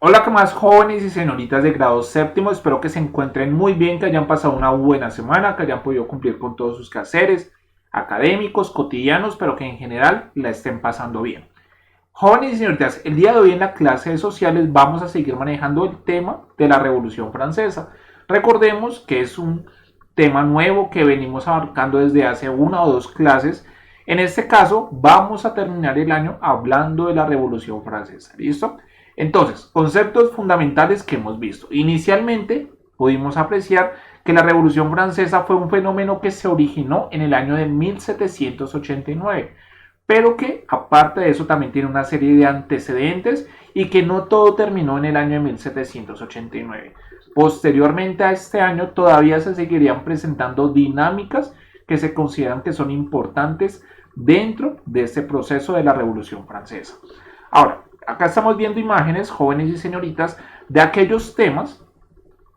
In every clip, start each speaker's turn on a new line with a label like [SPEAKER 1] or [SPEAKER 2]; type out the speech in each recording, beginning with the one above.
[SPEAKER 1] Hola, ¿qué más jóvenes y señoritas de grado séptimo? Espero que se encuentren muy bien, que hayan pasado una buena semana, que hayan podido cumplir con todos sus quehaceres académicos, cotidianos, pero que en general la estén pasando bien. Jóvenes y señoritas, el día de hoy en la clase de sociales vamos a seguir manejando el tema de la Revolución Francesa. Recordemos que es un tema nuevo que venimos abarcando desde hace una o dos clases. En este caso, vamos a terminar el año hablando de la Revolución Francesa. ¿Listo? Entonces, conceptos fundamentales que hemos visto. Inicialmente, pudimos apreciar que la Revolución Francesa fue un fenómeno que se originó en el año de 1789, pero que aparte de eso también tiene una serie de antecedentes y que no todo terminó en el año de 1789. Posteriormente a este año todavía se seguirían presentando dinámicas que se consideran que son importantes dentro de este proceso de la Revolución Francesa. Ahora, acá estamos viendo imágenes, jóvenes y señoritas, de aquellos temas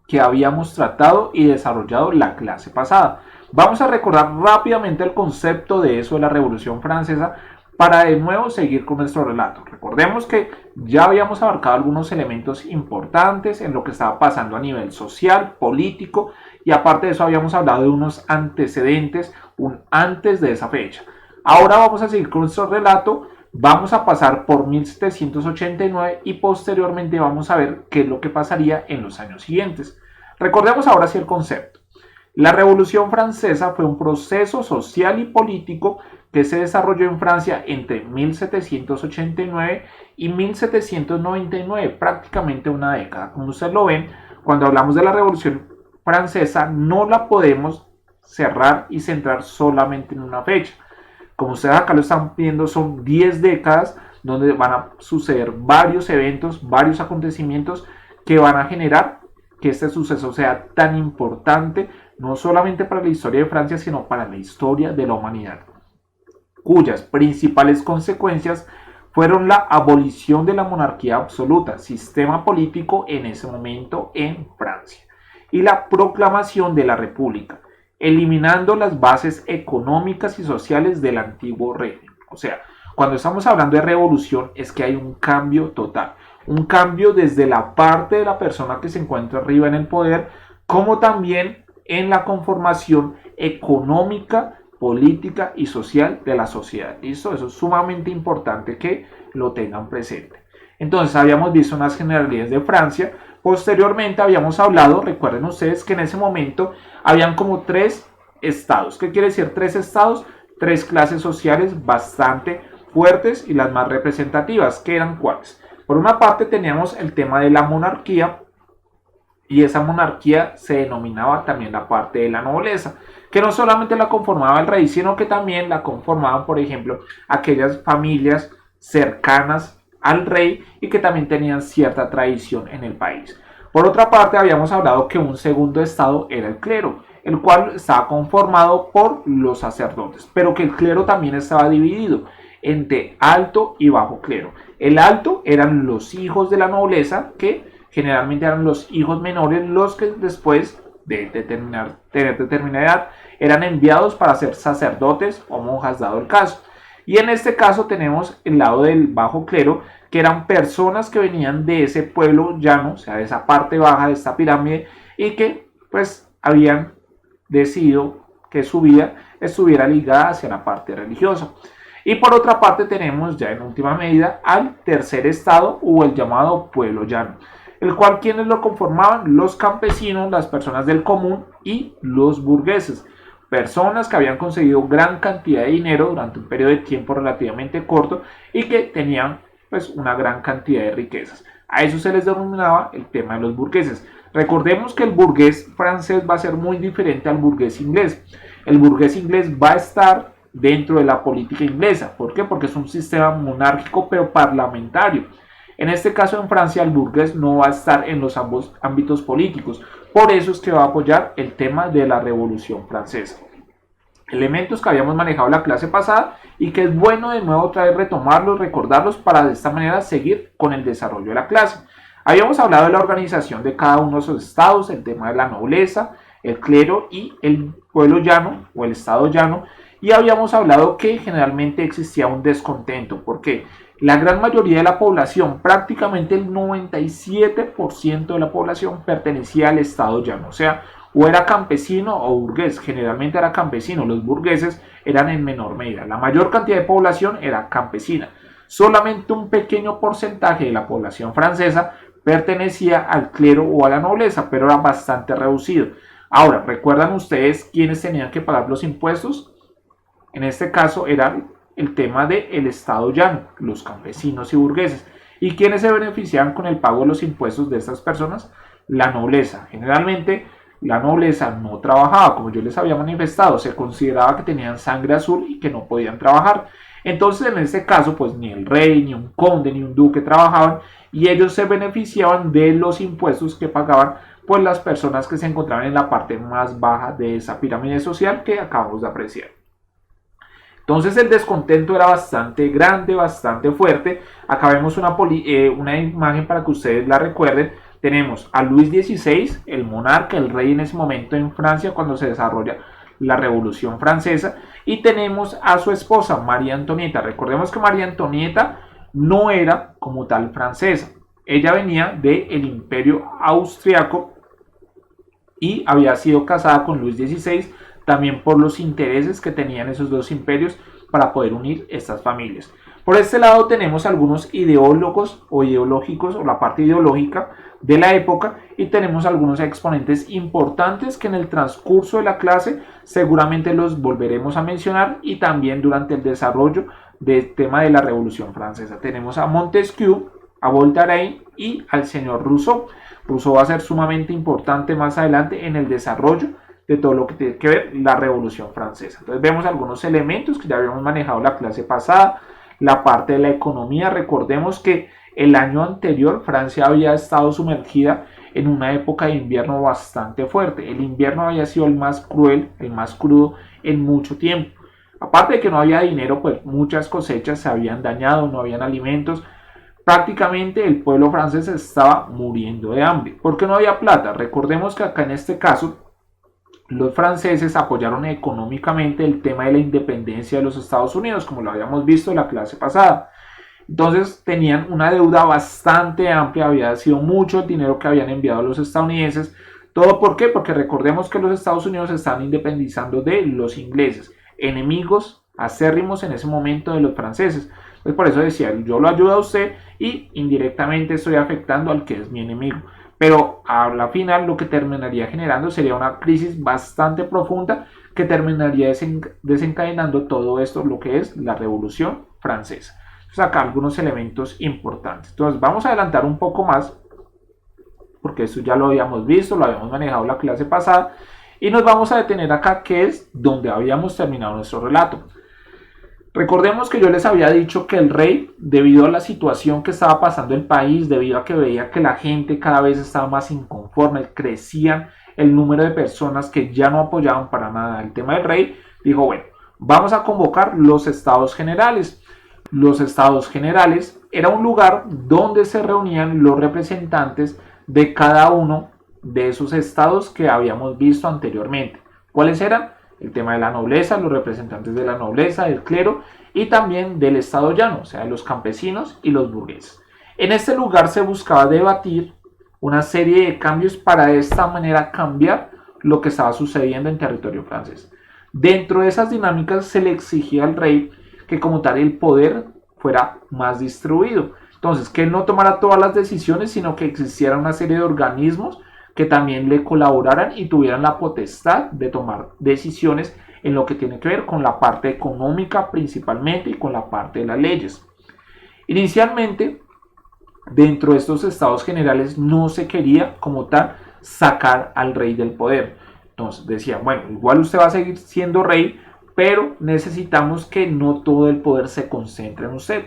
[SPEAKER 1] que habíamos tratado y desarrollado la clase pasada. Vamos a recordar rápidamente el concepto de eso de la Revolución Francesa para de nuevo seguir con nuestro relato. Recordemos que ya habíamos abarcado algunos elementos importantes en lo que estaba pasando a nivel social, político, y aparte de eso habíamos hablado de unos antecedentes, un antes de esa fecha. Ahora vamos a seguir con nuestro relato. Vamos a pasar por 1789 y posteriormente vamos a ver qué es lo que pasaría en los años siguientes. Recordemos ahora sí el concepto. La Revolución Francesa fue un proceso social y político que se desarrolló en Francia entre 1789 y 1799, prácticamente una década. Como ustedes lo ven, cuando hablamos de la Revolución Francesa no la podemos cerrar y centrar solamente en una fecha. Como ustedes acá lo están viendo, son 10 décadas donde van a suceder varios eventos, varios acontecimientos que van a generar que este suceso sea tan importante, no solamente para la historia de Francia, sino para la historia de la humanidad, cuyas principales consecuencias fueron la abolición de la monarquía absoluta, sistema político en ese momento en Francia, y la proclamación de la República, eliminando las bases económicas y sociales del antiguo régimen. O sea, cuando estamos hablando de revolución es que hay un cambio total, un cambio desde la parte de la persona que se encuentra arriba en el poder, como también en la conformación económica, política y social de la sociedad. ¿Listo? Eso es sumamente importante que lo tengan presente. Entonces habíamos visto unas generalidades de Francia. Posteriormente habíamos hablado, recuerden ustedes que en ese momento habían como tres estados. ¿Qué quiere decir tres estados? Tres clases sociales bastante fuertes y las más representativas. ¿Qué eran cuáles? Por una parte teníamos el tema de la monarquía, y esa monarquía se denominaba también la parte de la nobleza, que no solamente la conformaba el rey, sino que también la conformaban, por ejemplo, aquellas familias cercanas al rey y que también tenían cierta tradición en el país. Por otra parte, habíamos hablado que un segundo estado era el clero, el cual estaba conformado por los sacerdotes, pero que el clero también estaba dividido entre alto y bajo clero. El alto eran los hijos de la nobleza, que generalmente eran los hijos menores los que después de tener determinada edad eran enviados para ser sacerdotes o monjas dado el caso. Y en este caso tenemos el lado del bajo clero, que eran personas que venían de ese pueblo llano, o sea, de esa parte baja de esta pirámide, y que pues habían decidido que su vida estuviera ligada hacia la parte religiosa. Y por otra parte tenemos ya en última medida al tercer estado o el llamado pueblo llano, el cual quienes lo conformaban, los campesinos, las personas del común y los burgueses, personas que habían conseguido gran cantidad de dinero durante un periodo de tiempo relativamente corto y que tenían pues una gran cantidad de riquezas. A eso se les denominaba el tema de los burgueses. Recordemos que el burgués francés va a ser muy diferente al burgués inglés. El burgués inglés va a estar dentro de la política inglesa. ¿Por qué? Porque es un sistema monárquico pero parlamentario. En este caso en Francia el burgués no va a estar en los ambos ámbitos políticos. Por eso es que va a apoyar el tema de la Revolución Francesa. Elementos que habíamos manejado la clase pasada y que es bueno de nuevo otra vez retomarlos, recordarlos para de esta manera seguir con el desarrollo de la clase. Habíamos hablado de la organización de cada uno de esos estados, el tema de la nobleza, el clero y el pueblo llano o el estado llano, y habíamos hablado que generalmente existía un descontento. ¿Por qué? La gran mayoría de la población, prácticamente el 97% de la población pertenecía al estado llano, o sea, o era campesino o burgués, generalmente era campesino, los burgueses eran en menor medida, la mayor cantidad de población era campesina, solamente un pequeño porcentaje de la población francesa pertenecía al clero o a la nobleza, pero era bastante reducido. Ahora, ¿recuerdan ustedes quiénes tenían que pagar los impuestos? En este caso era el tema del estado llano, los campesinos y burgueses. ¿Y quiénes se beneficiaban con el pago de los impuestos de estas personas? La nobleza. Generalmente la nobleza no trabajaba, como yo les había manifestado, se consideraba que tenían sangre azul y que no podían trabajar. Entonces en este caso pues ni el rey, ni un conde, ni un duque trabajaban y ellos se beneficiaban de los impuestos que pagaban pues las personas que se encontraban en la parte más baja de esa pirámide social que acabamos de apreciar. Entonces el descontento era bastante grande, bastante fuerte. Acá vemos una imagen para que ustedes la recuerden. Tenemos a Luis XVI, el monarca, el rey en ese momento en Francia cuando se desarrolla la Revolución Francesa. Y tenemos a su esposa, María Antonieta. Recordemos que María Antonieta no era como tal francesa. Ella venía del Imperio Austriaco y había sido casada con Luis XVI también por los intereses que tenían esos dos imperios para poder unir estas familias. Por este lado tenemos algunos ideólogos o ideológicos o la parte ideológica de la época y tenemos algunos exponentes importantes que en el transcurso de la clase seguramente los volveremos a mencionar y también durante el desarrollo del tema de la Revolución Francesa. Tenemos a Montesquieu, a Voltaire y al señor Rousseau. Rousseau va a ser sumamente importante más adelante en el desarrollo de todo lo que tiene que ver la Revolución Francesa. Entonces vemos algunos elementos que ya habíamos manejado la clase pasada, la parte de la economía. Recordemos que el año anterior Francia había estado sumergida en una época de invierno bastante fuerte. El invierno había sido el más cruel, el más crudo en mucho tiempo. Aparte de que no había dinero, pues muchas cosechas se habían dañado, no habían alimentos. Prácticamente el pueblo francés estaba muriendo de hambre porque no había plata. Recordemos que acá en este caso los franceses apoyaron económicamente el tema de la independencia de los Estados Unidos, como lo habíamos visto en la clase pasada. Entonces tenían una deuda bastante amplia, había sido mucho el dinero que habían enviado los estadounidenses. ¿Todo por qué? Porque recordemos que los Estados Unidos se están independizando de los ingleses, enemigos acérrimos en ese momento de los franceses. Entonces por eso decía, yo lo ayudo a usted y indirectamente estoy afectando al que es mi enemigo. Pero a la final lo que terminaría generando sería una crisis bastante profunda que terminaría desencadenando todo esto, lo que es la Revolución Francesa. Entonces acá algunos elementos importantes. Entonces vamos a adelantar un poco más, porque esto ya lo habíamos visto, lo habíamos manejado la clase pasada, y nos vamos a detener acá, que es donde habíamos terminado nuestro relato. Recordemos que yo les había dicho que el rey, debido a la situación que estaba pasando el país, debido a que veía que la gente cada vez estaba más inconforme, crecían el número de personas que ya no apoyaban para nada el tema del rey, dijo, bueno, vamos a convocar los estados generales. Los estados generales era un lugar donde se reunían los representantes de cada uno de esos estados que habíamos visto anteriormente. ¿Cuáles eran? El tema de la nobleza, los representantes de la nobleza, del clero y también del estado llano, o sea, de los campesinos y los burgueses. En este lugar se buscaba debatir una serie de cambios para de esta manera cambiar lo que estaba sucediendo en territorio francés. Dentro de esas dinámicas se le exigía al rey que como tal el poder fuera más distribuido. Entonces, que él no tomara todas las decisiones, sino que existiera una serie de organismos que también le colaboraran y tuvieran la potestad de tomar decisiones en lo que tiene que ver con la parte económica principalmente y con la parte de las leyes. Inicialmente, dentro de estos estados generales no se quería como tal sacar al rey del poder. Entonces decían, bueno, igual usted va a seguir siendo rey, pero necesitamos que no todo el poder se concentre en usted.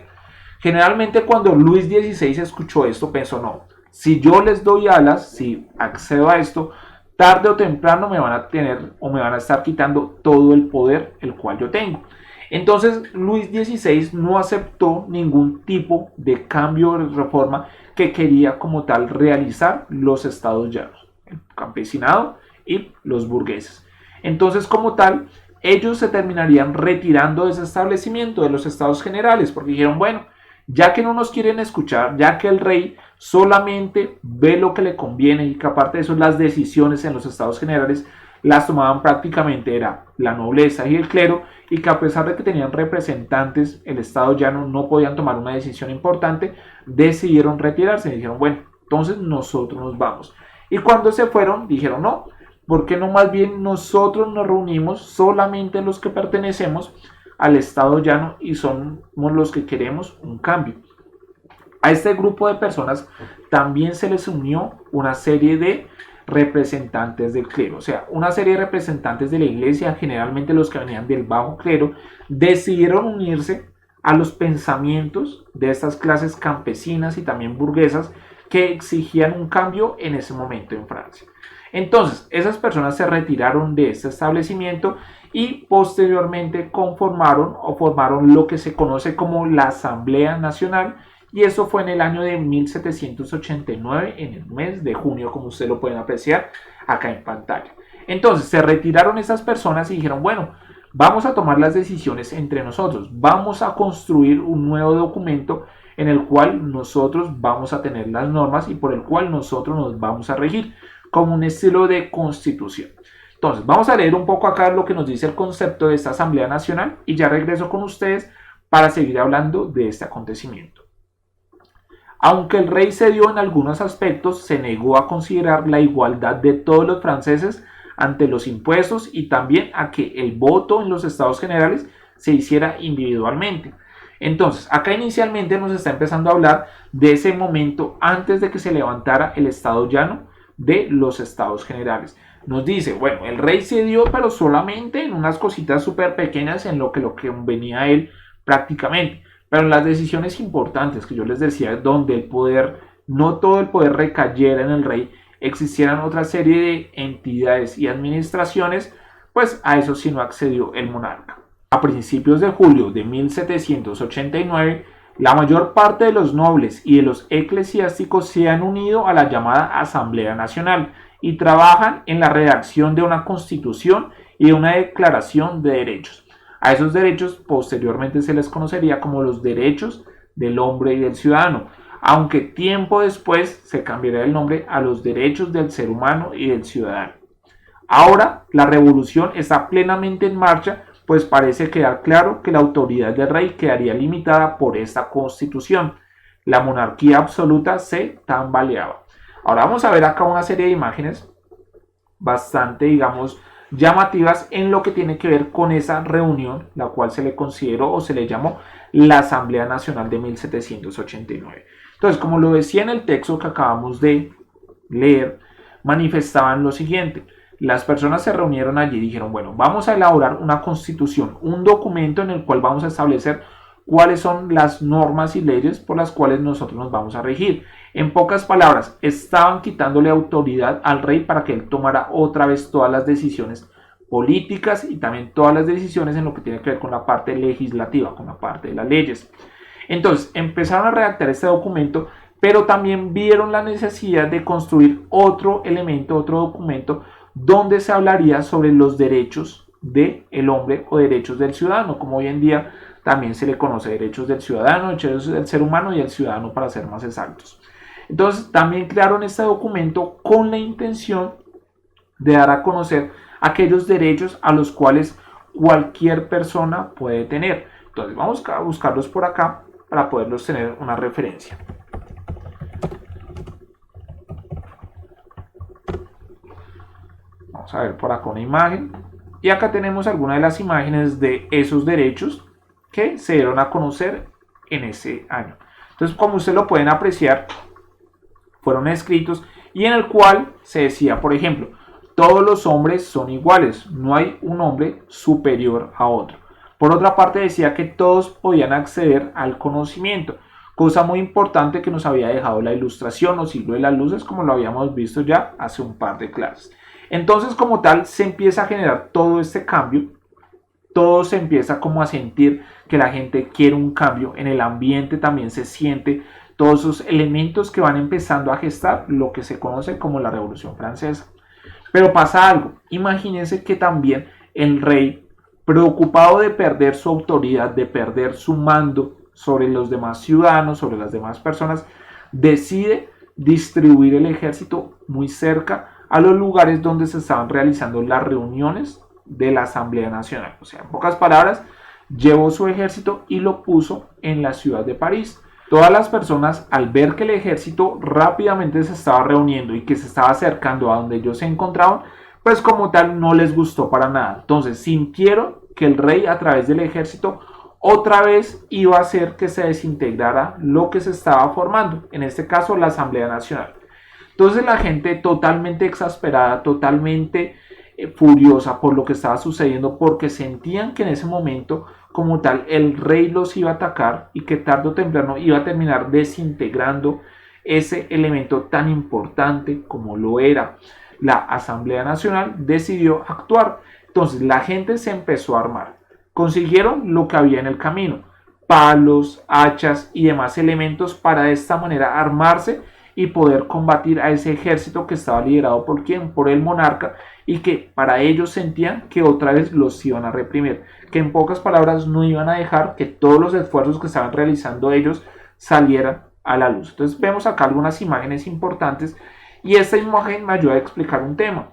[SPEAKER 1] Generalmente cuando Luis XVI escuchó esto pensó, no, si yo les doy alas, si accedo a esto, tarde o temprano me van a tener o me van a estar quitando todo el poder el cual yo tengo. Entonces Luis XVI no aceptó ningún tipo de cambio o reforma que quería como tal realizar los estados llanos, el campesinado y los burgueses. Entonces como tal ellos se terminarían retirando de ese establecimiento de los estados generales porque dijeron, bueno, ya que no nos quieren escuchar, ya que el rey solamente ve lo que le conviene y que aparte de eso las decisiones en los estados generales las tomaban prácticamente era la nobleza y el clero, y que a pesar de que tenían representantes, el estado llano no podían tomar una decisión importante, decidieron retirarse y dijeron, bueno, entonces nosotros nos vamos. Y cuando se fueron, dijeron, no, ¿por qué no más bien nosotros nos reunimos solamente los que pertenecemos al estado llano y somos los que queremos un cambio? A este grupo de personas también se les unió una serie de representantes del clero, o sea, una serie de representantes de la iglesia, generalmente los que venían del bajo clero, decidieron unirse a los pensamientos de estas clases campesinas y también burguesas que exigían un cambio en ese momento en Francia. Entonces, esas personas se retiraron de este establecimiento y posteriormente conformaron o formaron lo que se conoce como la Asamblea Nacional, y eso fue en el año de 1789, en el mes de junio, como ustedes lo pueden apreciar acá en pantalla. Entonces, se retiraron esas personas y dijeron, bueno, vamos a tomar las decisiones entre nosotros, vamos a construir un nuevo documento en el cual nosotros vamos a tener las normas y por el cual nosotros nos vamos a regir, como un estilo de constitución. Entonces, vamos a leer un poco acá lo que nos dice el concepto de esta Asamblea Nacional y ya regreso con ustedes para seguir hablando de este acontecimiento. Aunque el rey cedió en algunos aspectos, se negó a considerar la igualdad de todos los franceses ante los impuestos y también a que el voto en los estados generales se hiciera individualmente. Entonces, acá inicialmente nos está empezando a hablar de ese momento antes de que se levantara el estado llano de los estados generales. Nos dice, bueno, el rey cedió, pero solamente en unas cositas súper pequeñas en lo que convenía a él prácticamente. Pero en las decisiones importantes que yo les decía, donde el poder, no todo el poder recayera en el rey, existieran otra serie de entidades y administraciones, pues a eso sí no accedió el monarca. A principios de julio de 1789, la mayor parte de los nobles y de los eclesiásticos se han unido a la llamada Asamblea Nacional y trabajan en la redacción de una constitución y de una declaración de derechos. A esos derechos posteriormente se les conocería como los derechos del hombre y del ciudadano, aunque tiempo después se cambiará el nombre a los derechos del ser humano y del ciudadano. Ahora la revolución está plenamente en marcha, pues parece quedar claro que la autoridad del rey quedaría limitada por esta constitución. La monarquía absoluta se tambaleaba. Ahora vamos a ver acá una serie de imágenes bastante, digamos, llamativas en lo que tiene que ver con esa reunión, la cual se le consideró o se le llamó la Asamblea Nacional de 1789. Entonces, como lo decía en el texto que acabamos de leer, manifestaban lo siguiente. Las personas se reunieron allí y dijeron, bueno, vamos a elaborar una constitución, un documento en el cual vamos a establecer cuáles son las normas y leyes por las cuales nosotros nos vamos a regir. En pocas palabras, estaban quitándole autoridad al rey para que él tomara otra vez todas las decisiones políticas y también todas las decisiones en lo que tiene que ver con la parte legislativa, con la parte de las leyes. Entonces, empezaron a redactar este documento, pero también vieron la necesidad de construir otro elemento, otro documento, donde se hablaría sobre los derechos del hombre o derechos del ciudadano, como hoy en día también se le conoce derechos del ciudadano, derechos del ser humano y del ciudadano para ser más exactos. Entonces también crearon este documento con la intención de dar a conocer aquellos derechos a los cuales cualquier persona puede tener. Entonces vamos a buscarlos por acá para poderlos tener una referencia. Vamos a ver por acá una imagen. Y acá tenemos algunas de las imágenes de esos derechos que se dieron a conocer en ese año. Entonces, como ustedes lo pueden apreciar, fueron escritos y en el cual se decía, por ejemplo, todos los hombres son iguales, no hay un hombre superior a otro. Por otra parte decía que todos podían acceder al conocimiento, cosa muy importante que nos había dejado la Ilustración o siglo de las luces, como lo habíamos visto ya hace un par de clases. Entonces, como tal, se empieza a generar todo este cambio, todo se empieza como a sentir que la gente quiere un cambio, en el ambiente también se siente todos esos elementos que van empezando a gestar lo que se conoce como la Revolución Francesa. Pero pasa algo, imagínense que también el rey, preocupado de perder su autoridad, de perder su mando sobre los demás ciudadanos, sobre las demás personas, decide distribuir el ejército muy cerca a los lugares donde se estaban realizando las reuniones de la Asamblea Nacional. O sea, en pocas palabras, llevó su ejército y lo puso en la ciudad de París. Todas las personas, al ver que el ejército rápidamente se estaba reuniendo y que se estaba acercando a donde ellos se encontraban, pues como tal no les gustó para nada. Entonces sintieron que el rey, a través del ejército, otra vez iba a hacer que se desintegrara lo que se estaba formando, en este caso la Asamblea Nacional. Entonces la gente totalmente exasperada, totalmente furiosa por lo que estaba sucediendo, porque sentían que en ese momento como tal el rey los iba a atacar y que tarde o temprano iba a terminar desintegrando ese elemento tan importante como lo era la Asamblea Nacional. Decidió actuar. Entonces la gente se empezó a armar, consiguieron lo que había en el camino, palos, hachas y demás elementos para de esta manera armarse y poder combatir a ese ejército que estaba liderado por quién, por el monarca, y que para ellos sentían que otra vez los iban a reprimir, que en pocas palabras no iban a dejar que todos los esfuerzos que estaban realizando ellos salieran a la luz. Entonces vemos acá algunas imágenes importantes y esta imagen me ayuda a explicar un tema.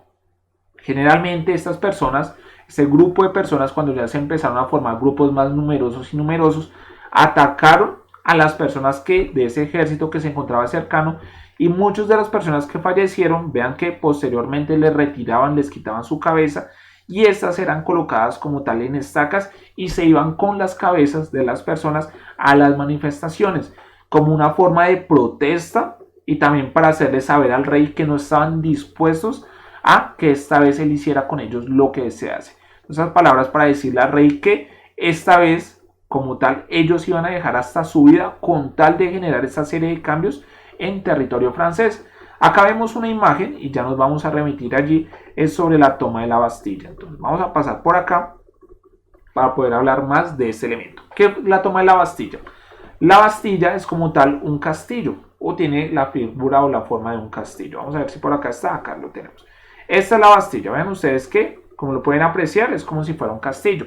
[SPEAKER 1] Generalmente estas personas, este grupo de personas, cuando ya se empezaron a formar grupos más numerosos y numerosos, atacaron a las personas que de ese ejército que se encontraba cercano, y muchas de las personas que fallecieron, vean que posteriormente les retiraban, les quitaban su cabeza y estas eran colocadas como tal en estacas y se iban con las cabezas de las personas a las manifestaciones como una forma de protesta y también para hacerles saber al rey que no estaban dispuestos a que esta vez él hiciera con ellos lo que se hace. Esas palabras para decirle al rey que esta vez como tal ellos iban a dejar hasta su vida con tal de generar esta serie de cambios en territorio francés. Acá vemos una imagen y ya nos vamos a remitir allí, es sobre la toma de la Bastilla. Entonces vamos a pasar por acá para poder hablar más de este elemento. ¿Qué es la toma de la Bastilla? La Bastilla es como tal un castillo o tiene la figura o la forma de un castillo. Vamos a ver si por acá está, acá lo tenemos. Esta es la Bastilla, vean ustedes que como lo pueden apreciar es como si fuera un castillo.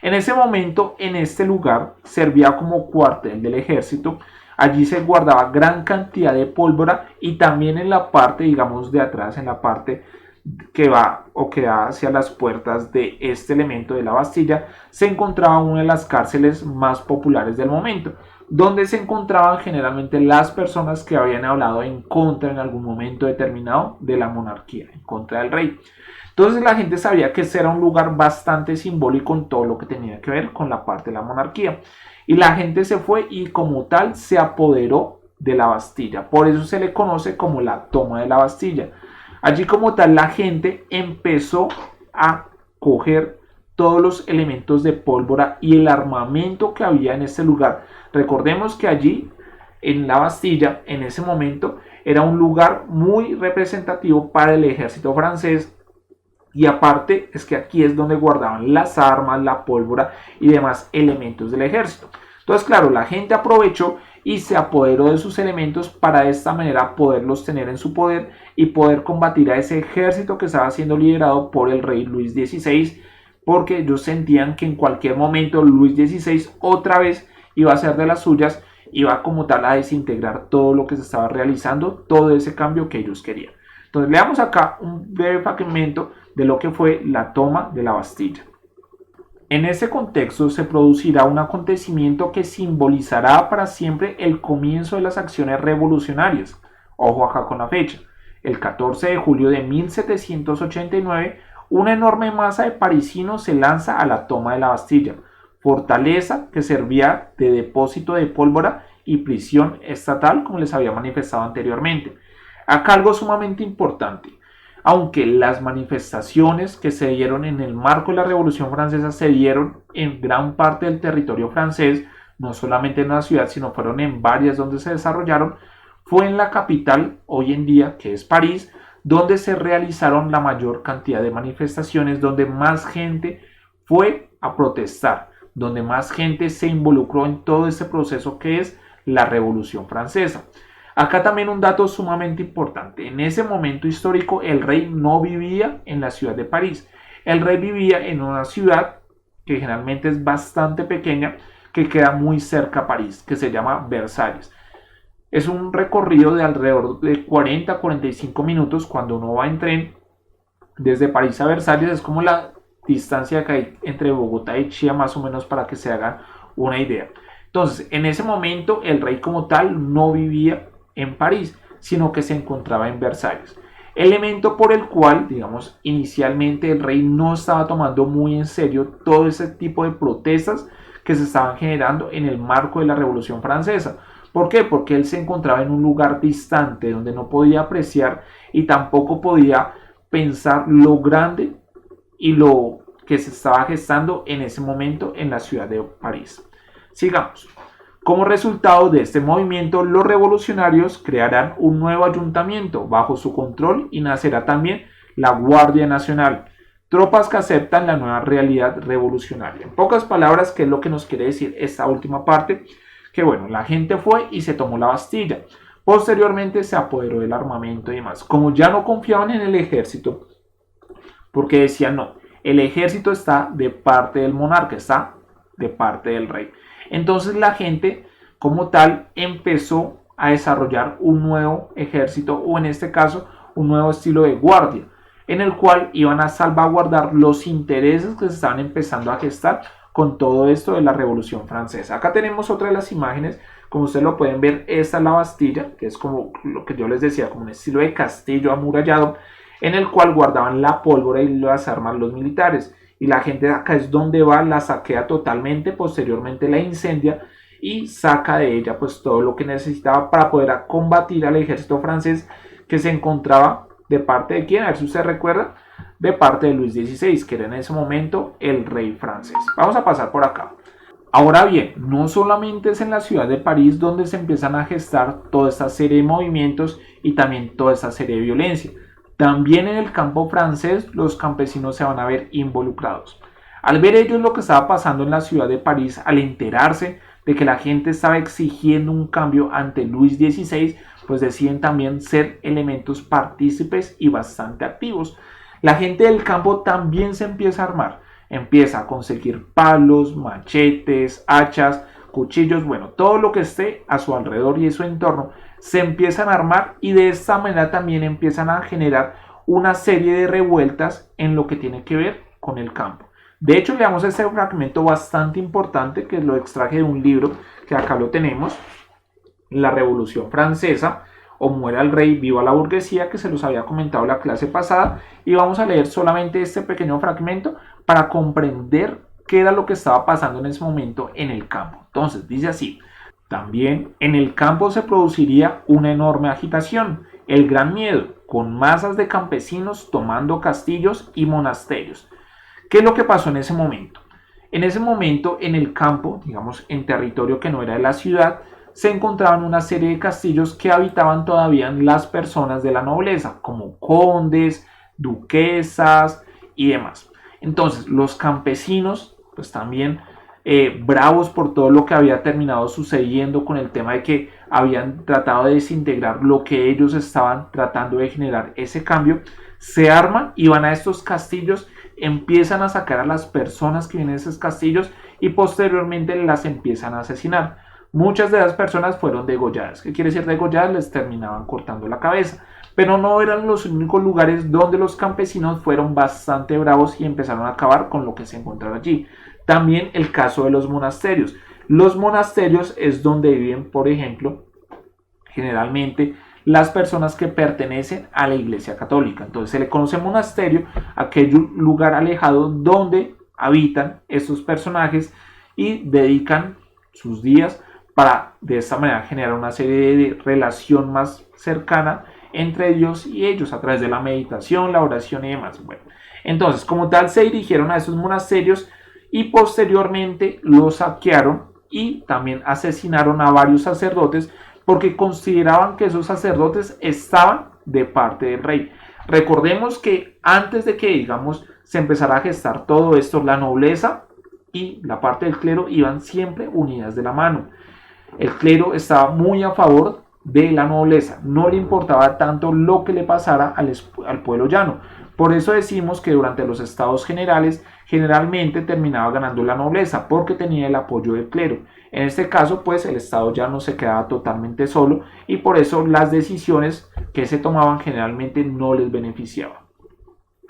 [SPEAKER 1] En ese momento, en este lugar, servía como cuartel del ejército. Allí se guardaba gran cantidad de pólvora y también en la parte, digamos, de atrás, en la parte que va o que da hacia las puertas de este elemento de la Bastilla, se encontraba una de las cárceles más populares del momento, donde se encontraban generalmente las personas que habían hablado en contra en algún momento determinado de la monarquía, en contra del rey. Entonces la gente sabía que ese era un lugar bastante simbólico en todo lo que tenía que ver con la parte de la monarquía. Y la gente se fue y como tal se apoderó de la Bastilla. Por eso se le conoce como la toma de la Bastilla. Allí como tal la gente empezó a coger todos los elementos de pólvora y el armamento que había en este lugar. Recordemos que allí en la Bastilla en ese momento era un lugar muy representativo para el ejército francés. Y aparte es que aquí es donde guardaban las armas, la pólvora y demás elementos del ejército. Entonces claro, la gente aprovechó y se apoderó de sus elementos para de esta manera poderlos tener en su poder y poder combatir a ese ejército que estaba siendo liderado por el rey Luis XVI, porque ellos sentían que en cualquier momento Luis XVI otra vez iba a hacer de las suyas, iba como tal a desintegrar todo lo que se estaba realizando, todo ese cambio que ellos querían. Entonces leamos acá un breve fragmento de lo que fue la toma de la Bastilla. En ese contexto se producirá un acontecimiento que simbolizará para siempre el comienzo de las acciones revolucionarias. Ojo acá con la fecha. El 14 de julio de 1789, una enorme masa de parisinos se lanza a la toma de la Bastilla, fortaleza que servía de depósito de pólvora y prisión estatal, como les había manifestado anteriormente. Acá algo sumamente importante. Aunque las manifestaciones que se dieron en el marco de la Revolución Francesa se dieron en gran parte del territorio francés, no solamente en una ciudad, sino fueron en varias donde se desarrollaron, fue en la capital, hoy en día, que es París, donde se realizaron la mayor cantidad de manifestaciones, donde más gente fue a protestar, donde más gente se involucró en todo este proceso que es la Revolución Francesa. Acá también un dato sumamente importante. En ese momento histórico el rey no vivía en la ciudad de París. El rey vivía en una ciudad que generalmente es bastante pequeña, que queda muy cerca a París, que se llama Versalles. Es un recorrido de alrededor de 40-45 minutos cuando uno va en tren desde París a Versalles. Es como la distancia que hay entre Bogotá y Chía, más o menos, para que se hagan una idea. Entonces, en ese momento el rey como tal no vivía en París, sino que se encontraba en Versalles. Elemento por el cual, digamos, inicialmente el rey no estaba tomando muy en serio todo ese tipo de protestas que se estaban generando en el marco de la Revolución Francesa. ¿Por qué? Porque él se encontraba en un lugar distante donde no podía apreciar y tampoco podía pensar lo grande y lo que se estaba gestando en ese momento en la ciudad de París. Sigamos. Como resultado de este movimiento, los revolucionarios crearán un nuevo ayuntamiento bajo su control y nacerá también la Guardia Nacional, tropas que aceptan la nueva realidad revolucionaria. En pocas palabras, ¿qué es lo que nos quiere decir esta última parte? Que bueno, la gente fue y se tomó la Bastilla. Posteriormente se apoderó del armamento y demás. Como ya no confiaban en el ejército, porque decían no, el ejército está de parte del monarca, está de parte del rey. Entonces la gente como tal empezó a desarrollar un nuevo ejército, o en este caso un nuevo estilo de guardia, en el cual iban a salvaguardar los intereses que se estaban empezando a gestar con todo esto de la Revolución Francesa. Acá tenemos otra de las imágenes, como ustedes lo pueden ver. Esta es la Bastilla, que es como lo que yo les decía, como un estilo de castillo amurallado, en el cual guardaban la pólvora y las armas los militares. Y la gente de acá es donde va, la saquea totalmente, posteriormente la incendia y saca de ella pues todo lo que necesitaba para poder combatir al ejército francés, que se encontraba de parte de quién, a ver si usted recuerda, de parte de Luis XVI, que era en ese momento el rey francés. Vamos a pasar por acá. Ahora bien, no solamente es en la ciudad de París donde se empiezan a gestar toda esta serie de movimientos y también toda esta serie de violencia. También en el campo francés los campesinos se van a ver involucrados. Al ver ellos lo que estaba pasando en la ciudad de París, al enterarse de que la gente estaba exigiendo un cambio ante Luis XVI, pues deciden también ser elementos partícipes y bastante activos. La gente del campo también se empieza a armar, empieza a conseguir palos, machetes, hachas, cuchillos, bueno, todo lo que esté a su alrededor y en su entorno, se empiezan a armar y de esta manera también empiezan a generar una serie de revueltas en lo que tiene que ver con el campo. De hecho, le damos este fragmento bastante importante que lo extraje de un libro que acá lo tenemos, La Revolución Francesa, o Muera el Rey, Viva la Burguesía, que se los había comentado la clase pasada, y vamos a leer solamente este pequeño fragmento para comprender qué era lo que estaba pasando en ese momento en el campo. Entonces, dice así: también en el campo se produciría una enorme agitación, el gran miedo, con masas de campesinos tomando castillos y monasterios. ¿Qué es lo que pasó en ese momento? En ese momento, en el campo, digamos, en territorio que no era de la ciudad, se encontraban una serie de castillos que habitaban todavía las personas de la nobleza, como condes, duquesas y demás. Entonces, los campesinos, pues también bravos por todo lo que había terminado sucediendo con el tema de que habían tratado de desintegrar lo que ellos estaban tratando de generar ese cambio, se arman y van a estos castillos, empiezan a sacar a las personas que vienen a esos castillos y posteriormente las empiezan a asesinar. Muchas de las personas fueron degolladas. ¿Qué quiere decir degolladas? Les terminaban cortando la cabeza. Pero no eran los únicos lugares donde los campesinos fueron bastante bravos y empezaron a acabar con lo que se encontraba allí. También el caso de los monasterios. Los monasterios es donde viven, por ejemplo, generalmente las personas que pertenecen a la Iglesia Católica. Entonces se le conoce monasterio a aquel lugar alejado donde habitan estos personajes y dedican sus días para de esta manera generar una serie de relación más cercana entre Dios y ellos a través de la meditación, la oración y demás. Bueno, entonces como tal se dirigieron a esos monasterios y posteriormente los saquearon y también asesinaron a varios sacerdotes porque consideraban que esos sacerdotes estaban de parte del rey. Recordemos que antes de que, digamos, se empezara a gestar todo esto, la nobleza y la parte del clero iban siempre unidas de la mano. El clero estaba muy a favor de la nobleza, no le importaba tanto lo que le pasara al pueblo llano. Por eso decimos que durante los estados generales generalmente terminaba ganando la nobleza porque tenía el apoyo del clero. En este caso, pues el estado ya no se quedaba totalmente solo y por eso las decisiones que se tomaban generalmente no les beneficiaban.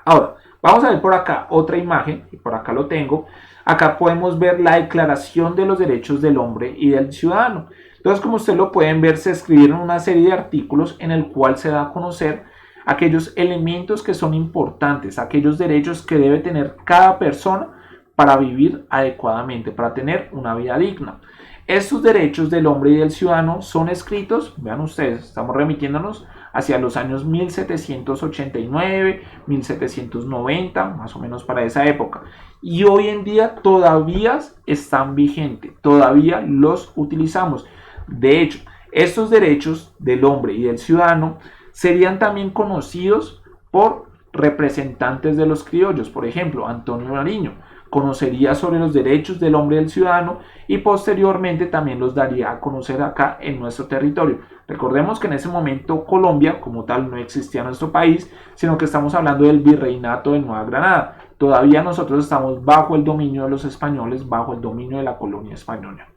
[SPEAKER 1] Ahora, vamos a ver por acá otra imagen, y por acá lo tengo. Acá podemos ver la Declaración de los Derechos del Hombre y del Ciudadano. Entonces, como ustedes lo pueden ver, se escribieron una serie de artículos en el cual se da a conocer aquellos elementos que son importantes, aquellos derechos que debe tener cada persona para vivir adecuadamente, para tener una vida digna. Estos derechos del hombre y del ciudadano son escritos, vean ustedes, estamos remitiéndonos hacia los años 1789, 1790, más o menos para esa época. Y hoy en día todavía están vigentes, todavía los utilizamos. De hecho, estos derechos del hombre y del ciudadano serían también conocidos por representantes de los criollos. Por ejemplo, Antonio Nariño conocería sobre los derechos del hombre y del ciudadano y posteriormente también los daría a conocer acá en nuestro territorio. Recordemos que en ese momento Colombia como tal no existía en nuestro país, sino que estamos hablando del virreinato de Nueva Granada. Todavía nosotros estamos bajo el dominio de los españoles, bajo el dominio de la colonia española.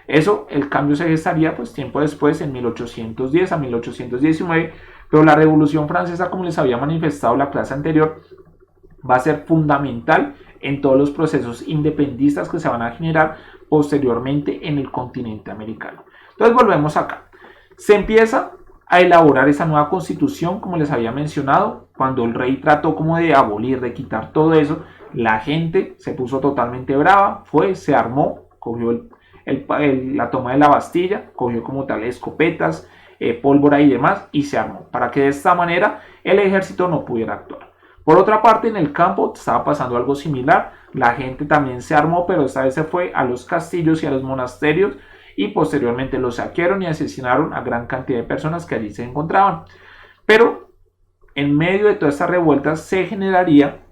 [SPEAKER 1] Eso, el cambio se gestaría pues tiempo después, en 1810 a 1819, pero la Revolución Francesa, como les había manifestado la clase anterior, va a ser fundamental en todos los procesos independistas que se van a generar posteriormente en el continente americano. Entonces volvemos acá. Se empieza a elaborar esa nueva constitución, como les había mencionado, cuando el rey trató como de abolir, de quitar todo eso, la gente se puso totalmente brava, se armó, cogió la toma de la Bastilla, cogió como tal escopetas, pólvora y demás, y se armó, para que de esta manera el ejército no pudiera actuar. Por otra parte, en el campo estaba pasando algo similar, la gente también se armó, pero esta vez se fue a los castillos y a los monasterios, y posteriormente los saquearon y asesinaron a gran cantidad de personas que allí se encontraban. Pero en medio de todas estas revueltas se generaría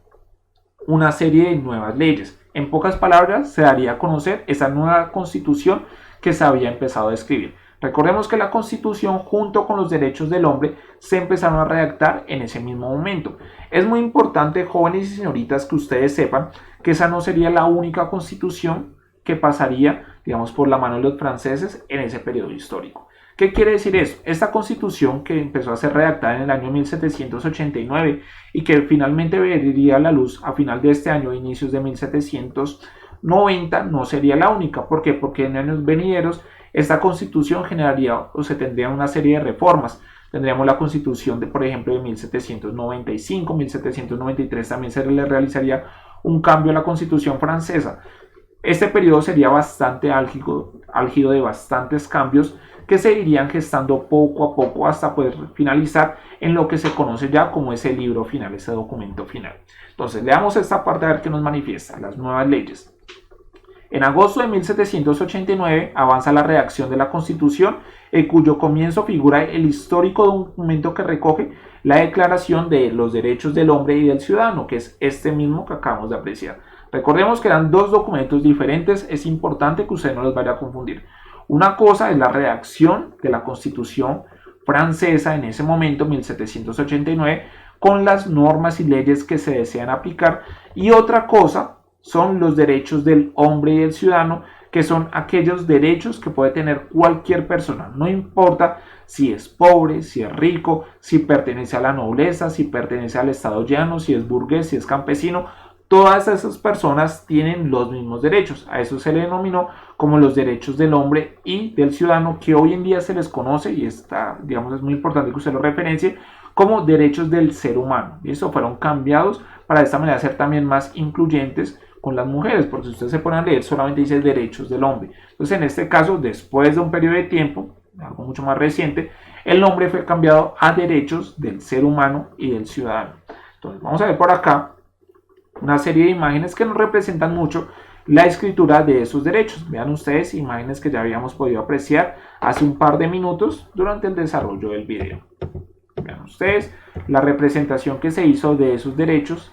[SPEAKER 1] una serie de nuevas leyes. En pocas palabras, se daría a conocer esa nueva constitución que se había empezado a escribir. Recordemos que la constitución junto con los derechos del hombre se empezaron a redactar en ese mismo momento. Es muy importante, jóvenes y señoritas, que ustedes sepan que esa no sería la única constitución que pasaría, digamos, por la mano de los franceses en ese periodo histórico. ¿Qué quiere decir eso? Esta constitución que empezó a ser redactada en el año 1789 y que finalmente vería la luz a final de este año, inicios de 1790, no sería la única. ¿Por qué? Porque en años venideros esta constitución generaría o se tendría una serie de reformas. Tendríamos la constitución de, por ejemplo, de 1795, 1793, también se le realizaría un cambio a la constitución francesa. Este periodo sería bastante álgido de bastantes cambios que se irían gestando poco a poco hasta poder finalizar en lo que se conoce ya como ese libro final, ese documento final. Entonces, leamos esta parte a ver qué nos manifiesta, las nuevas leyes. En agosto de 1789 avanza la redacción de la Constitución, en cuyo comienzo figura el histórico documento que recoge la Declaración de los Derechos del Hombre y del Ciudadano, que es este mismo que acabamos de apreciar. Recordemos que eran dos documentos diferentes, es importante que usted no los vaya a confundir. Una cosa es la redacción de la Constitución francesa en ese momento, 1789, con las normas y leyes que se desean aplicar, y otra cosa son los derechos del hombre y del ciudadano, que son aquellos derechos que puede tener cualquier persona, no importa si es pobre, si es rico, si pertenece a la nobleza, si pertenece al estado llano, si es burgués, si es campesino. Todas esas personas tienen los mismos derechos. A eso se le denominó como los derechos del hombre y del ciudadano, que hoy en día se les conoce, y está, digamos, es muy importante que usted lo referencie, como derechos del ser humano. Y eso fueron cambiados para de esta manera ser también más incluyentes con las mujeres, porque si ustedes se ponen a leer, solamente dice derechos del hombre. Entonces, en este caso, después de un periodo de tiempo, algo mucho más reciente, el nombre fue cambiado a derechos del ser humano y del ciudadano. Entonces, vamos a ver por acá una serie de imágenes que nos representan mucho la escritura de esos derechos. Vean ustedes imágenes que ya habíamos podido apreciar hace un par de minutos durante el desarrollo del video. Vean ustedes la representación que se hizo de esos derechos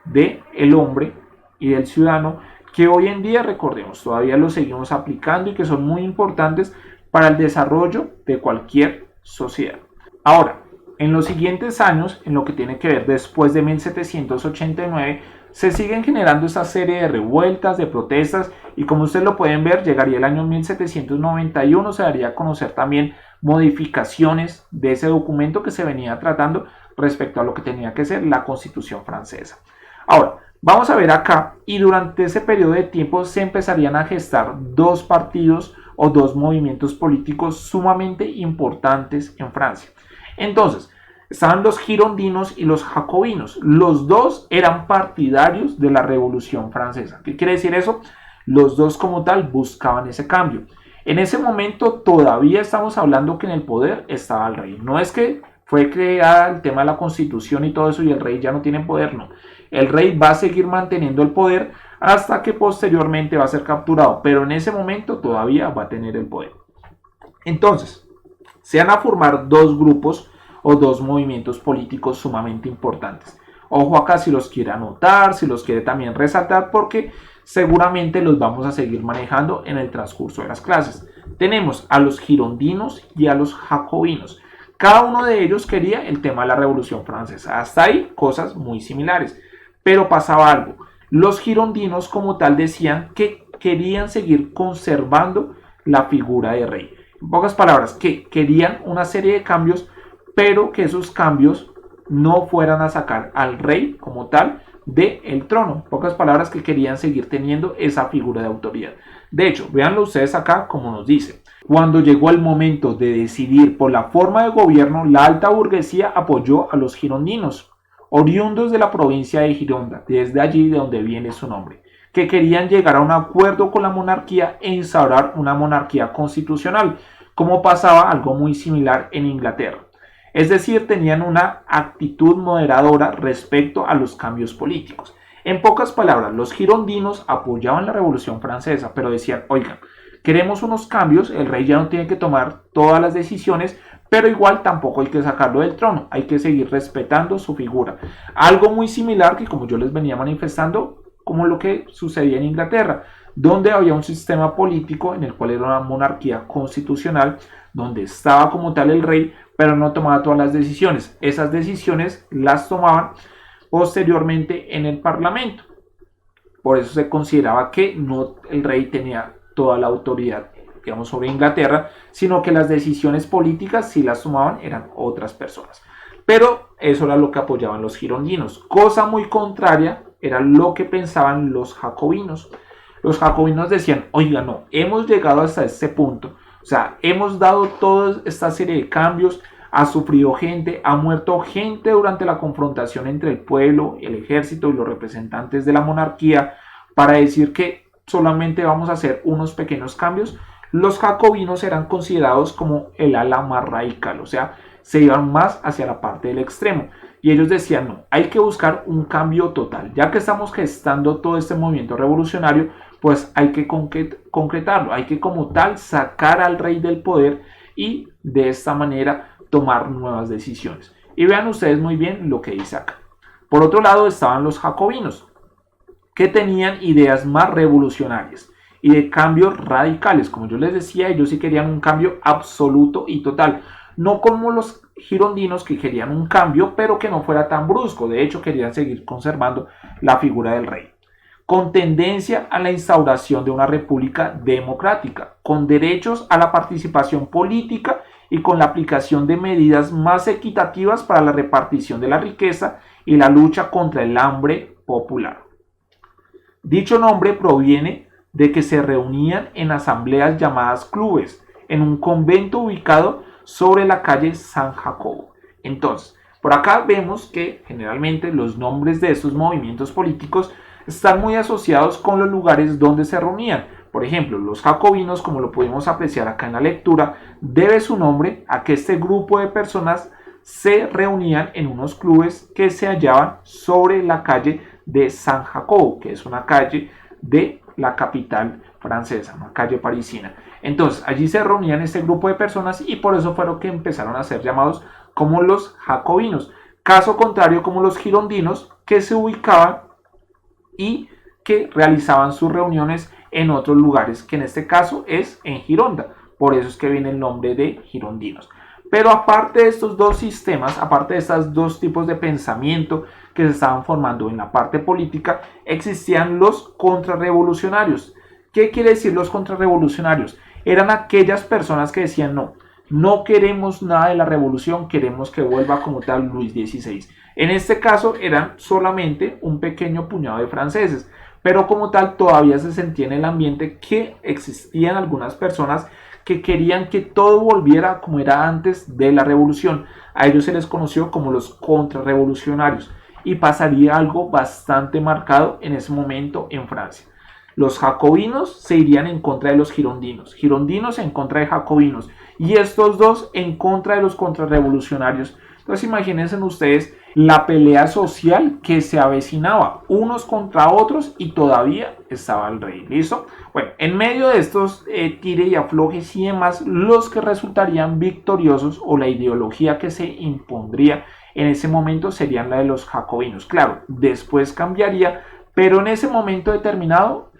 [SPEAKER 1] del hombre y del ciudadano, que hoy en día, recordemos, todavía los seguimos aplicando y que son muy importantes para el desarrollo de cualquier sociedad. Ahora, En los siguientes años, en lo que tiene que ver después de 1789, se siguen generando esa serie de revueltas, de protestas, y como ustedes lo pueden ver, llegaría el año 1791, se daría a conocer también modificaciones de ese documento que se venía tratando respecto a lo que tenía que ser la Constitución francesa. Ahora, vamos a ver acá, y durante ese periodo de tiempo se empezarían a gestar dos partidos o dos movimientos políticos sumamente importantes en Francia. Entonces, estaban los girondinos y los jacobinos. Los dos eran partidarios de la Revolución Francesa. ¿Qué quiere decir eso? Los dos como tal buscaban ese cambio. En ese momento todavía estamos hablando que en el poder estaba el rey. No es que fue creada el tema de la Constitución y todo eso y el rey ya no tiene poder, no. El rey va a seguir manteniendo el poder hasta que posteriormente va a ser capturado, pero en ese momento todavía va a tener el poder. Entonces, se van a formar dos grupos o dos movimientos políticos sumamente importantes. Ojo acá si los quiere anotar, si los quiere también resaltar, porque seguramente los vamos a seguir manejando en el transcurso de las clases. Tenemos a los girondinos y a los jacobinos. Cada uno de ellos quería el tema de la Revolución Francesa. Hasta ahí cosas muy similares. Pero pasaba algo. Los girondinos como tal decían que querían seguir conservando la figura de rey. En pocas palabras, que querían una serie de cambios, pero que esos cambios no fueran a sacar al rey como tal del trono. En pocas palabras, que querían seguir teniendo esa figura de autoridad. De hecho, véanlo ustedes acá como nos dice. Cuando llegó el momento de decidir por la forma de gobierno, la alta burguesía apoyó a los girondinos, oriundos de la provincia de Gironda, desde allí de donde viene su nombre, que querían llegar a un acuerdo con la monarquía e instaurar una monarquía constitucional, como pasaba algo muy similar en Inglaterra. Es decir, tenían una actitud moderadora respecto a los cambios políticos. En pocas palabras, los girondinos apoyaban la Revolución Francesa, pero decían, oigan, queremos unos cambios, el rey ya no tiene que tomar todas las decisiones, pero igual tampoco hay que sacarlo del trono, hay que seguir respetando su figura. Algo muy similar que, como yo les venía manifestando, como lo que sucedía en Inglaterra, donde había un sistema político en el cual era una monarquía constitucional, donde estaba como tal el rey, pero no tomaba todas las decisiones. Esas decisiones las tomaban posteriormente en el parlamento. Por eso se consideraba que no el rey tenía toda la autoridad, digamos, sobre Inglaterra, sino que las decisiones políticas, si las tomaban, eran otras personas. Pero eso era lo que apoyaban los girondinos. Cosa muy contraria era lo que pensaban los jacobinos. Los jacobinos decían, oiga, no, hemos llegado hasta este punto. O sea, hemos dado toda esta serie de cambios, ha sufrido gente, ha muerto gente durante la confrontación entre el pueblo, el ejército y los representantes de la monarquía, para decir que solamente vamos a hacer unos pequeños cambios. Los jacobinos eran considerados como el ala más radical, o sea, se iban más hacia la parte del extremo. Y ellos decían, no, hay que buscar un cambio total. Ya que estamos gestando todo este movimiento revolucionario, pues hay que concretarlo, hay que como tal sacar al rey del poder y de esta manera tomar nuevas decisiones. Y vean ustedes muy bien lo que dice acá. Por otro lado estaban los jacobinos, que tenían ideas más revolucionarias y de cambios radicales. Como yo les decía, ellos sí querían un cambio absoluto y total. No como los girondinos, que querían un cambio, pero que no fuera tan brusco. De hecho, querían seguir conservando la figura del rey, con tendencia a la instauración de una república democrática, con derechos a la participación política y con la aplicación de medidas más equitativas para la repartición de la riqueza y la lucha contra el hambre popular. Dicho nombre proviene de que se reunían en asambleas llamadas clubes, en un convento ubicado sobre la calle San Jacobo. Entonces, por acá vemos que generalmente los nombres de estos movimientos políticos están muy asociados con los lugares donde se reunían. Por ejemplo, los jacobinos, como lo pudimos apreciar acá en la lectura, debe su nombre a que este grupo de personas se reunían en unos clubes que se hallaban sobre la calle de San Jacobo, que es una calle de la capital francesa, una calle parisina. Entonces, allí se reunían este grupo de personas y por eso fueron que empezaron a ser llamados como los jacobinos. Caso contrario, como los girondinos, que se ubicaban y que realizaban sus reuniones en otros lugares, que en este caso es en Gironda. Por eso es que viene el nombre de girondinos. Pero aparte de estos dos sistemas, aparte de estos dos tipos de pensamiento que se estaban formando en la parte política, existían los contrarrevolucionarios. ¿Qué quiere decir los contrarrevolucionarios? Eran aquellas personas que decían no, no queremos nada de la revolución, queremos que vuelva como tal Luis XVI. En este caso eran solamente un pequeño puñado de franceses, pero como tal todavía se sentía en el ambiente que existían algunas personas que querían que todo volviera como era antes de la revolución. A ellos se les conoció como los contrarrevolucionarios y pasaría algo bastante marcado en ese momento en Francia. Los jacobinos se irían en contra de los girondinos, girondinos en contra de jacobinos y estos dos en contra de los contrarrevolucionarios. Entonces imagínense ustedes la pelea social que se avecinaba unos contra otros y todavía estaba el rey. ¿Listo? Bueno, en medio de estos tire y aflojes y demás, los que resultarían victoriosos o la ideología que se impondría en ese momento serían la de los jacobinos. Claro, después cambiaría, pero en ese momento determinado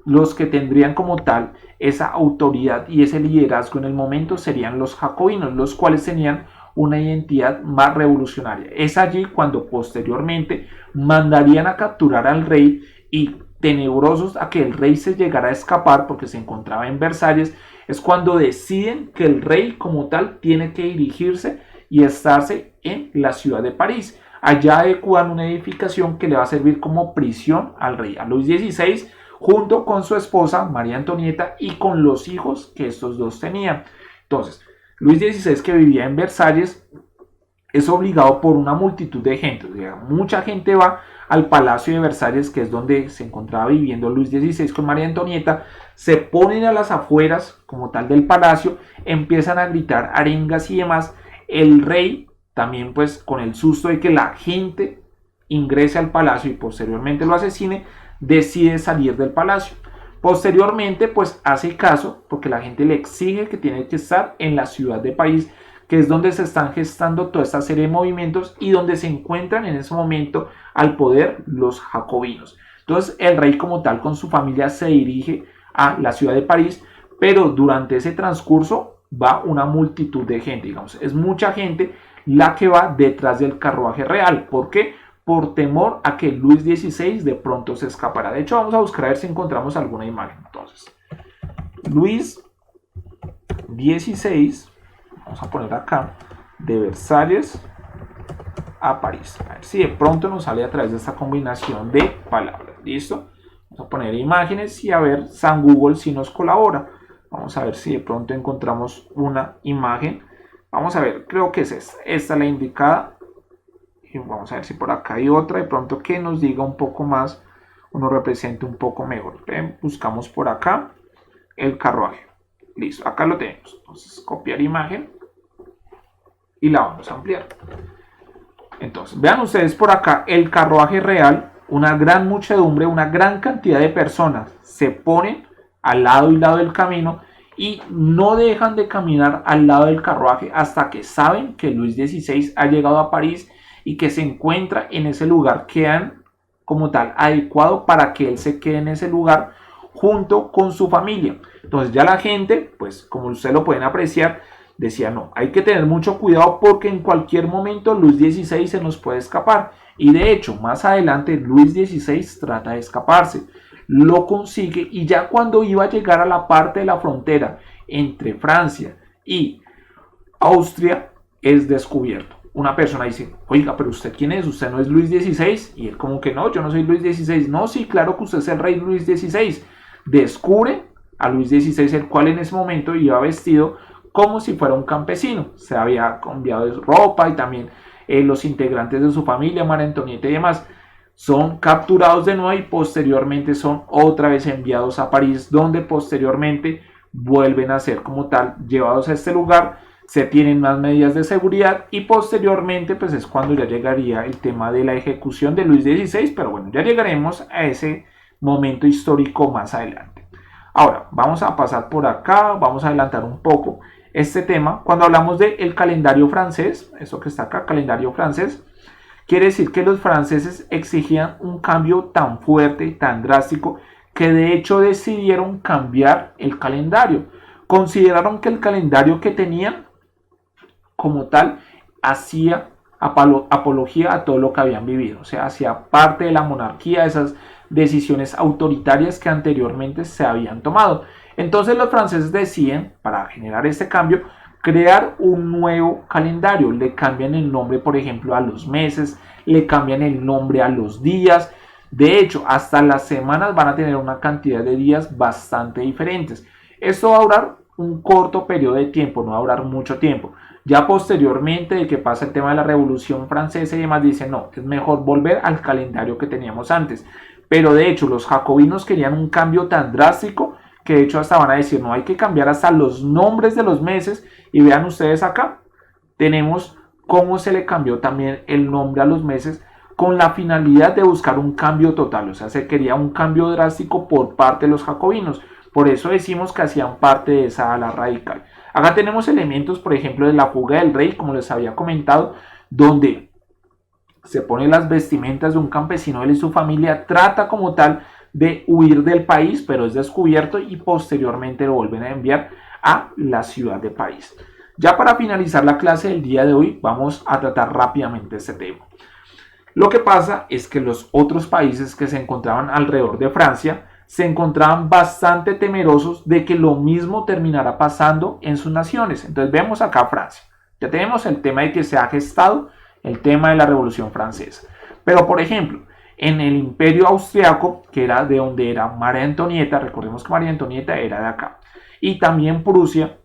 [SPEAKER 1] los que tendrían como tal esa autoridad y ese liderazgo en el momento serían los jacobinos, los cuales tenían una identidad más revolucionaria. Es allí cuando posteriormente mandarían a capturar al rey y tenebrosos a que el rey se llegara a escapar porque se encontraba en Versalles, es cuando deciden que el rey como tal tiene que dirigirse y estarse en la ciudad de París. Allá adecuan una edificación que le va a servir como prisión al rey, a Luis XVI, junto con su esposa María Antonieta y con los hijos que estos dos tenían. Entonces, Luis XVI, que vivía en Versalles, es obligado por una multitud de gente. O sea, mucha gente va al Palacio de Versalles, que es donde se encontraba viviendo Luis XVI con María Antonieta, se ponen a las afueras como tal del palacio, empiezan a gritar arengas y demás. El rey también, pues con el susto de que la gente ingrese al palacio y posteriormente lo asesine, decide salir del palacio. Posteriormente, pues hace caso porque la gente le exige que tiene que estar en la ciudad de París, que es donde se están gestando toda esta serie de movimientos y donde se encuentran en ese momento al poder los jacobinos. Entonces el rey como tal con su familia se dirige a la ciudad de París, pero durante ese transcurso va una multitud de gente, digamos, es mucha gente la que va detrás del carruaje real. ¿Por qué? Por temor a que Luis XVI de pronto se escapara. De hecho, vamos a buscar a ver si encontramos alguna imagen. Entonces, Luis XVI, vamos a poner acá, de Versalles a París. A ver si de pronto nos sale a través de esta combinación de palabras. ¿Listo? Vamos a poner imágenes y a ver San Google si nos colabora. Vamos a ver si de pronto encontramos una imagen. Vamos a ver, creo que es esta. Esta es la indicada. Y vamos a ver si por acá hay otra de pronto que nos diga un poco más o nos represente un poco mejor. Buscamos por acá el carruaje. Listo, acá lo tenemos. Entonces copiar imagen y la vamos a ampliar. Entonces vean ustedes por acá el carruaje real, una gran muchedumbre, una gran cantidad de personas se ponen al lado y lado del camino y no dejan de caminar al lado del carruaje hasta que saben que Luis XVI ha llegado a París y que se encuentra en ese lugar que han como tal adecuado para que él se quede en ese lugar junto con su familia. Entonces ya la gente, pues como ustedes lo pueden apreciar, decía no, hay que tener mucho cuidado porque en cualquier momento Luis XVI se nos puede escapar. Y de hecho, más adelante Luis XVI trata de escaparse, lo consigue y ya cuando iba a llegar a la parte de la frontera entre Francia y Austria es descubierto. Una persona dice, oiga, pero usted quién es, usted no es Luis XVI, y él como que no, yo no soy Luis XVI, no, sí, claro que usted es el rey Luis XVI. Descubre a Luis XVI, el cual en ese momento iba vestido como si fuera un campesino, se había cambiado de ropa y también los integrantes de su familia, María Antonieta y demás, son capturados de nuevo y posteriormente son otra vez enviados a París, donde posteriormente vuelven a ser como tal llevados a este lugar. Se tienen más medidas de seguridad y posteriormente pues es cuando ya llegaría el tema de la ejecución de Luis XVI, pero bueno, ya llegaremos a ese momento histórico más adelante. Ahora, vamos a pasar por acá, vamos a adelantar un poco este tema. Cuando hablamos del calendario francés, eso que está acá, calendario francés, quiere decir que los franceses exigían un cambio tan fuerte, tan drástico, que de hecho decidieron cambiar el calendario. Consideraron que el calendario que tenían como tal hacía apología a todo lo que habían vivido, o sea, hacía parte de la monarquía, esas decisiones autoritarias que anteriormente se habían tomado. Entonces los franceses deciden, para generar este cambio, crear un nuevo calendario. Le cambian el nombre, por ejemplo, a los meses, le cambian el nombre a los días. De hecho, hasta las semanas van a tener una cantidad de días bastante diferentes. Esto va a durar un corto periodo de tiempo, no va a durar mucho tiempo. Ya posteriormente de que pasa el tema de la Revolución Francesa y demás, dicen no, es mejor volver al calendario que teníamos antes. Pero de hecho los jacobinos querían un cambio tan drástico que de hecho hasta van a decir no, hay que cambiar hasta los nombres de los meses. Y vean ustedes acá, tenemos cómo se le cambió también el nombre a los meses con la finalidad de buscar un cambio total, o sea, se quería un cambio drástico por parte de los jacobinos. Por eso decimos que hacían parte de esa ala radical. Acá tenemos elementos, por ejemplo, de la fuga del rey, como les había comentado, donde se ponen las vestimentas de un campesino, él y su familia, trata como tal de huir del país, pero es descubierto y posteriormente lo vuelven a enviar a la ciudad de París. Ya para finalizar la clase del día de hoy, vamos a tratar rápidamente este tema. Lo que pasa es que los otros países que se encontraban alrededor de Francia se encontraban bastante temerosos de que lo mismo terminara pasando en sus naciones. Entonces vemos acá Francia. Ya tenemos el tema de que se ha gestado el tema de la Revolución Francesa. Pero por ejemplo, en el Imperio Austriaco, que era de donde era María Antonieta, recordemos que María Antonieta era de acá, y también Prusia,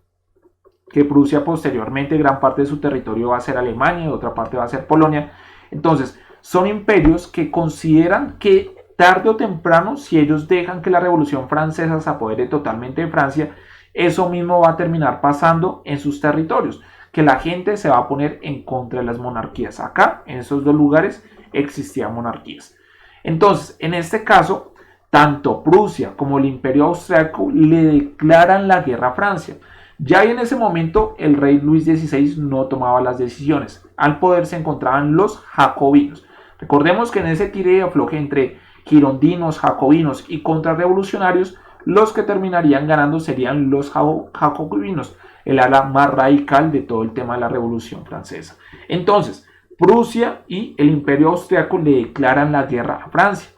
[SPEAKER 1] que Prusia posteriormente gran parte de su territorio va a ser Alemania y otra parte va a ser Polonia. Entonces, son imperios que consideran que tarde o temprano, si ellos dejan que la Revolución Francesa se apodere totalmente de Francia, eso mismo va a terminar pasando en sus territorios, que la gente se va a poner en contra de las monarquías. Acá, en esos dos lugares, existían monarquías. Entonces, en este caso, tanto Prusia como el Imperio Austriaco le declaran la guerra a Francia. Ya en ese momento el rey Luis XVI no tomaba las decisiones. Al poder se encontraban los jacobinos. Recordemos que en ese tire y afloje entre girondinos, jacobinos y contrarrevolucionarios, los que terminarían ganando serían los jacobinos, el ala más radical de todo el tema de la Revolución Francesa. Entonces, Prusia y el Imperio Austriaco le declaran la guerra a Francia.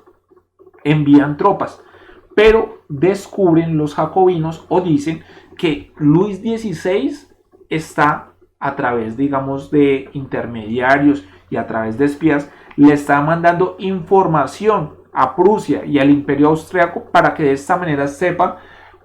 [SPEAKER 1] Envían tropas, pero descubren los jacobinos o dicen que Luis XVI está a través, digamos, de intermediarios y a través de espías, le está mandando información a Prusia y al Imperio Austriaco para que de esta manera sepan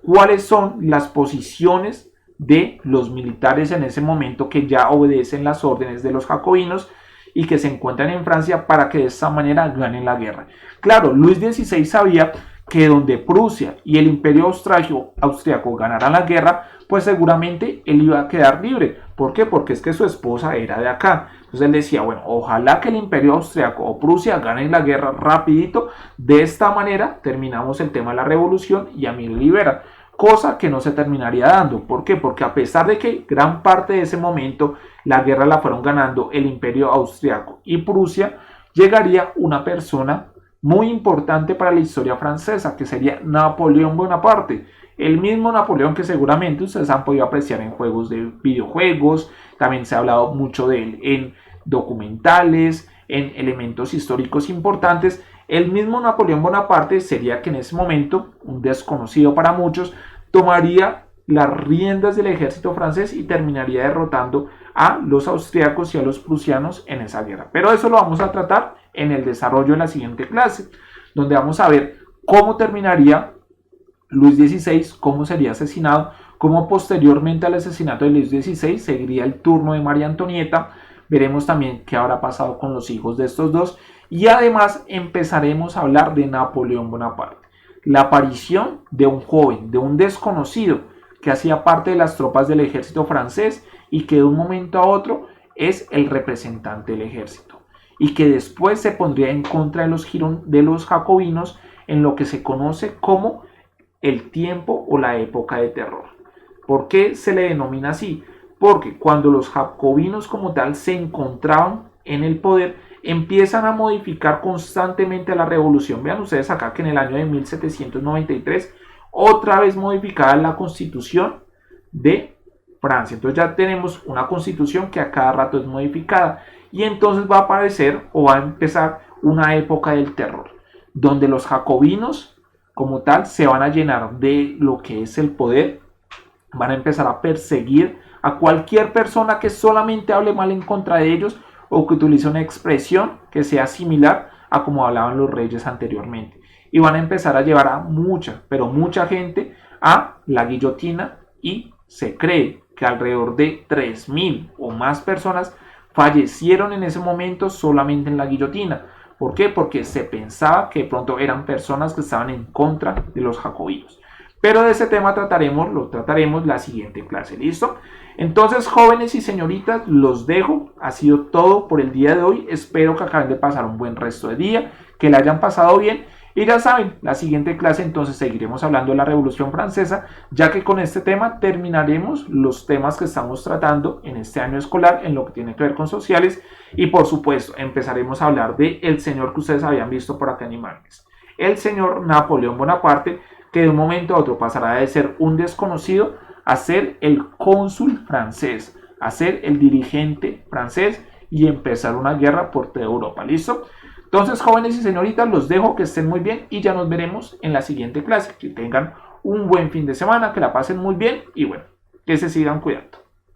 [SPEAKER 1] cuáles son las posiciones de los militares en ese momento que ya obedecen las órdenes de los jacobinos y que se encuentran en Francia para que de esta manera ganen la guerra. Claro, Luis XVI sabía que donde Prusia y el Imperio Austriaco ganaran la guerra, pues seguramente él iba a quedar libre. ¿Por qué? Porque es que su esposa era de acá. Entonces él decía, bueno, ojalá que el Imperio Austriaco o Prusia ganen la guerra rapidito. De esta manera terminamos el tema de la revolución y a mí me libera. Cosa que no se terminaría dando. ¿Por qué? Porque a pesar de que gran parte de ese momento la guerra la fueron ganando el Imperio Austriaco y Prusia, llegaría una persona muy importante para la historia francesa, que sería Napoleón Bonaparte. El mismo Napoleón que seguramente ustedes han podido apreciar en juegos de videojuegos, también se ha hablado mucho de él en documentales, en elementos históricos importantes. El mismo Napoleón Bonaparte sería que en ese momento, un desconocido para muchos, tomaría las riendas del ejército francés y terminaría derrotando a los austriacos y a los prusianos en esa guerra. Pero eso lo vamos a tratar en el desarrollo de la siguiente clase, donde vamos a ver cómo terminaría Luis XVI, cómo sería asesinado, cómo posteriormente al asesinato de Luis XVI seguiría el turno de María Antonieta. Veremos también qué habrá pasado con los hijos de estos dos y además empezaremos a hablar de Napoleón Bonaparte, la aparición de un joven, de un desconocido que hacía parte de las tropas del ejército francés y que de un momento a otro es el representante del ejército y que después se pondría en contra de los jacobinos en lo que se conoce como el tiempo o la época de terror. ¿Por qué se le denomina así? Porque cuando los jacobinos como tal se encontraban en el poder, empiezan a modificar constantemente la revolución. Vean ustedes acá que en el año de 1793 otra vez modificada la constitución de Francia. Entonces ya tenemos una constitución que a cada rato es modificada y entonces va a aparecer o va a empezar una época del terror, donde los jacobinos como tal se van a llenar de lo que es el poder, van a empezar a perseguir a cualquier persona que solamente hable mal en contra de ellos o que utilice una expresión que sea similar a como hablaban los reyes anteriormente. Y van a empezar a llevar a mucha, pero mucha gente a la guillotina y se cree que alrededor de 3.000 o más personas fallecieron en ese momento solamente en la guillotina. ¿Por qué? Porque se pensaba que de pronto eran personas que estaban en contra de los jacobinos. Pero de ese tema lo trataremos la siguiente clase, ¿listo? Entonces, jóvenes y señoritas, los dejo. Ha sido todo por el día de hoy. Espero que acaben de pasar un buen resto de día, que la hayan pasado bien. Y ya saben, la siguiente clase entonces seguiremos hablando de la Revolución Francesa, ya que con este tema terminaremos los temas que estamos tratando en este año escolar en lo que tiene que ver con sociales y por supuesto empezaremos a hablar de el señor que ustedes habían visto por acá en imágenes, el señor Napoleón Bonaparte, que de un momento a otro pasará de ser un desconocido a ser el cónsul francés, a ser el dirigente francés y empezar una guerra por toda Europa. ¿Listo? Entonces, jóvenes y señoritas, los dejo, que estén muy bien y ya nos veremos en la siguiente clase. Que tengan un buen fin de semana, que la pasen muy bien y bueno, que se sigan cuidando.